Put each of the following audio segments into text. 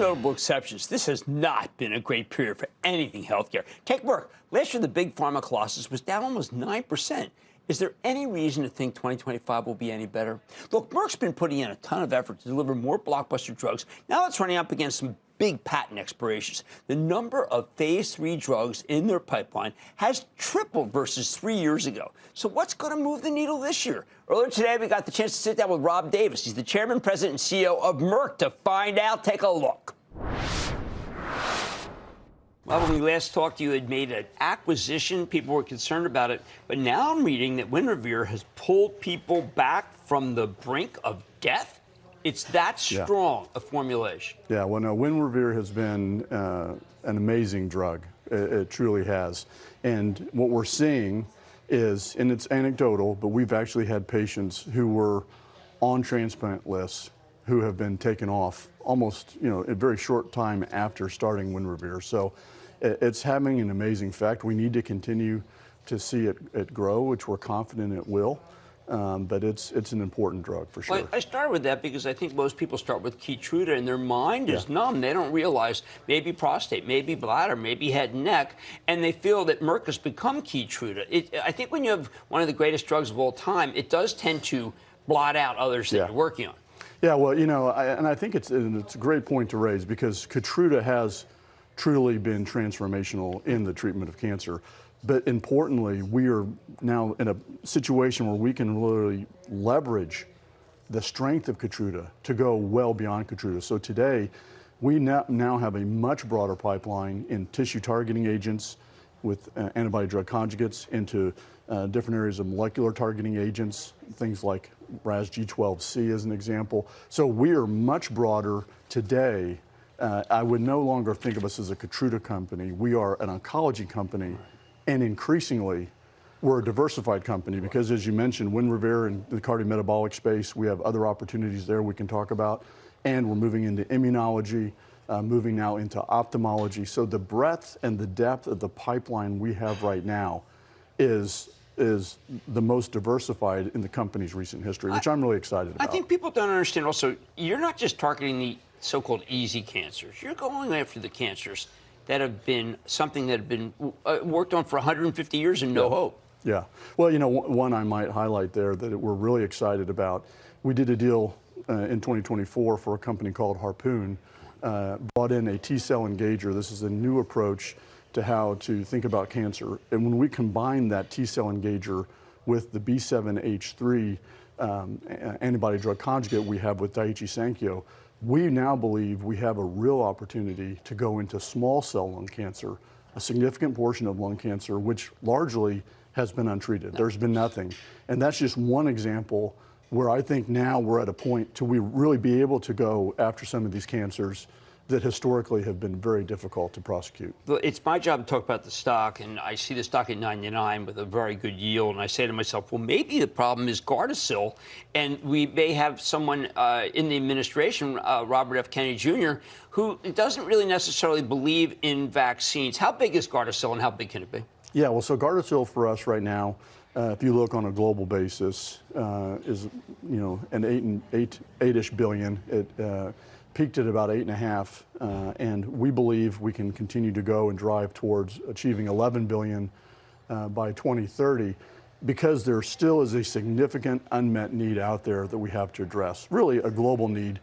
notable exceptions, this has not been a great period for anything healthcare. Take Merck. Last year, the big pharma colossus was down almost 9%. Is there any reason to think 2025 will be any better? Look, Merck's been putting in a ton of effort to deliver more blockbuster drugs. Now it's running up against some big patent expirations. The number of phase 3 drugs in their pipeline has tripled versus 3 years ago. So what's going to move the needle this year? Earlier today, we got the chance to sit down with Rob Davis. He's the chairman, president, and CEO of Merck. To find out, take a look. Well, when we last talked, you had made an acquisition. People were concerned about it. But now I'm reading that Winrevair has pulled people back from the brink of death. It's that strong a formulation. Yeah, well, no, Winrevair has been an amazing drug. It truly has. And what we're seeing is, and it's anecdotal, but we've actually had patients who were on transplant lists who have been taken off almost, a very short time after starting Winrevair. So it's having an amazing effect. We need to continue to see it grow, which we're confident it will. But it's an important drug for sure. Well, I started with that because I think most people start with Keytruda and their mind is numb. They don't realize maybe prostate, maybe bladder, maybe head and neck, and they feel that Merck has become Keytruda. I think when you have one of the greatest drugs of all time, it does tend to blot out others that you're working on. Yeah, well, and I think it's a great point to raise because Keytruda has truly been transformational in the treatment of cancer. But importantly, we are now in a situation where we can literally leverage the strength of Keytruda to go well beyond Keytruda. So today, we now have a much broader pipeline in tissue targeting agents with antibody drug conjugates into different areas of molecular targeting agents, things like RAS G12C as an example. So we are much broader today. I would no longer think of us as a Keytruda company. We are an oncology company. And increasingly, we're a diversified company because, as you mentioned, Winrevair in the cardiometabolic space, we have other opportunities there we can talk about. And we're moving into immunology, moving now into ophthalmology. So the breadth and the depth of the pipeline we have right now is the most diversified in the company's recent history, which I'm really excited about. I think people don't understand also, you're not just targeting the so-called easy cancers. You're going after the cancers that have been something that have been worked on for 150 years and no hope. Yeah. Well, one I might highlight there that we're really excited about. We did a deal in 2024 for a company called Harpoon, brought in a T-cell engager. This is a new approach to how to think about cancer. And when we combine that T-cell engager with the B7H3 antibody drug conjugate we have with Daiichi Sankyo, we now believe we have a real opportunity to go into small cell lung cancer, a significant portion of lung cancer, which largely has been untreated. There's been nothing. And that's just one example where I think now we're at a point to we really be able to go after some of these cancers that historically have been very difficult to prosecute. It's my job to talk about the stock, and I see the stock at 99 with a very good yield, and I say to myself, well, maybe the problem is Gardasil, and we may have someone in the administration, Robert F. Kennedy Jr., who doesn't really necessarily believe in vaccines. How big is Gardasil, and how big can it be? Yeah, well, so Gardasil for us right now, if you look on a global basis, is an eight-ish billion. It peaked at about 8.5, and we believe we can continue to go and drive towards achieving 11 billion by 2030 because there still is a significant unmet need out there that we have to address, really a global need,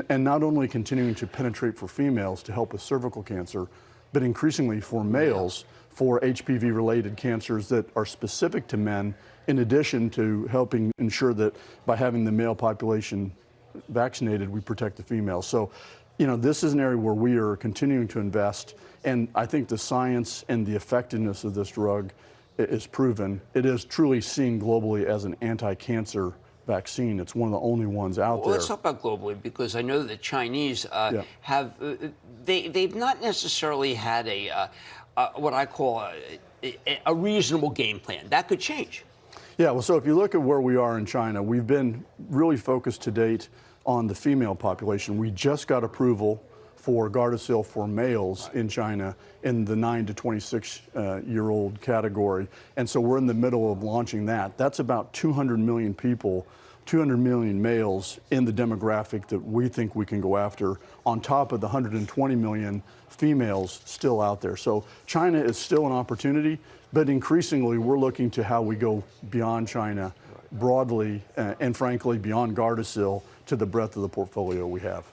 and not only continuing to penetrate for females to help with cervical cancer, but increasingly for males for HPV-related cancers that are specific to men, in addition to helping ensure that by having the male population vaccinated, we protect the females. So, this is an area where we are continuing to invest, and I think the science and the effectiveness of this drug is proven. It is truly seen globally as an anti-cancer vaccine. It's one of the only ones out there. Let's talk about globally, because I know that the Chinese have, they've not necessarily had what I call a reasonable game plan. That could change. Yeah, well, so if you look at where we are in China, we've been really focused to date on the female population. We just got approval for Gardasil for males in China in the 9 to 26-year-old category. And so we're in the middle of launching that. That's about 200 million people 200 million males in the demographic that we think we can go after, on top of the 120 million females still out there. So China is still an opportunity, but increasingly we're looking to how we go beyond China broadly and frankly beyond Gardasil to the breadth of the portfolio we have.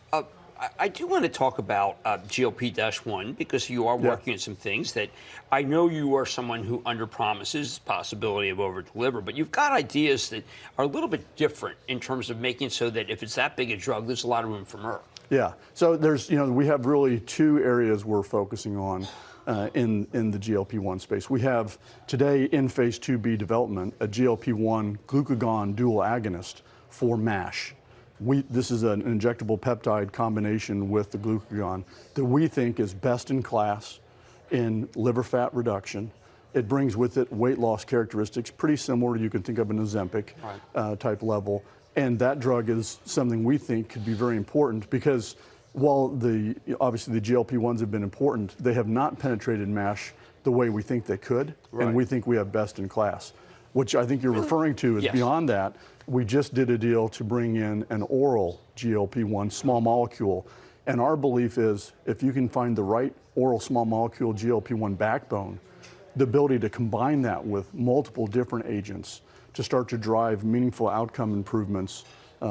I do want to talk about GLP-1 because you are working on some things that I know you are someone who underpromises, possibility of over-deliver, but you've got ideas that are a little bit different in terms of making it so that if it's that big a drug, there's a lot of room for Merck. Yeah, so there's, we have really two areas we're focusing on in the GLP-1 space. We have today in phase 2B development a GLP-1 glucagon dual agonist for MASH. This is an injectable peptide combination with the glucagon that we think is best in class in liver fat reduction. It brings with it weight loss characteristics pretty similar to, you can think of an Ozempic type level. And that drug is something we think could be very important because while obviously the GLP-1s have been important, they have not penetrated MASH the way we think they could, and we think we have best in class. Which I think you're referring to is beyond that. We just did a deal to bring in an oral GLP-1 small molecule. And our belief is if you can find the right oral small molecule GLP-1 backbone, the ability to combine that with multiple different agents to start to drive meaningful outcome improvements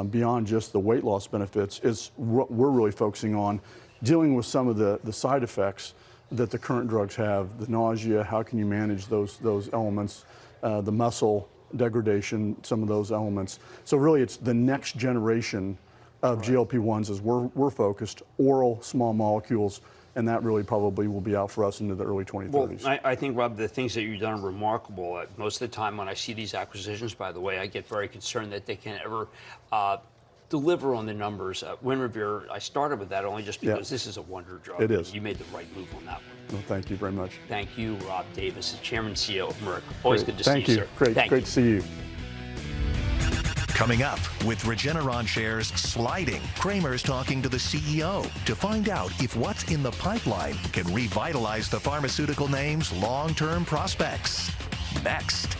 beyond just the weight loss benefits is what we're really focusing on, dealing with some of the side effects that the current drugs have, the nausea, how can you manage those elements, the muscle degradation, some of those elements. So really it's the next generation of GLP-1s as we're focused, oral small molecules, and that really probably will be out for us into the early 2030s. Well, I think, Rob, the things that you've done are remarkable. Most of the time when I see these acquisitions, by the way, I get very concerned that they can't ever deliver on the numbers. Winrevair, I started with that only just because this is a wonder drug. It is. You made the right move on that one. Well, thank you very much. Thank you, Rob Davis, the Chairman and CEO of Merck. Always good to see you, sir. Great to see you. Coming up, with Regeneron shares sliding, Cramer's talking to the CEO to find out if what's in the pipeline can revitalize the pharmaceutical name's long-term prospects. Next.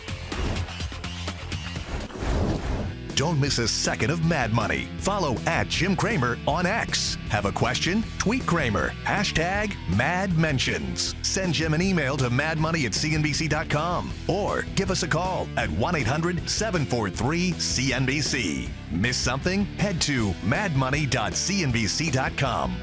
Don't miss a second of Mad Money. Follow @Jim Cramer on X. Have a question? Tweet Cramer. #MadMentions. Send Jim an email to madmoney@cnbc.com or give us a call at 1-800-743-CNBC. Miss something? Head to madmoney.cnbc.com.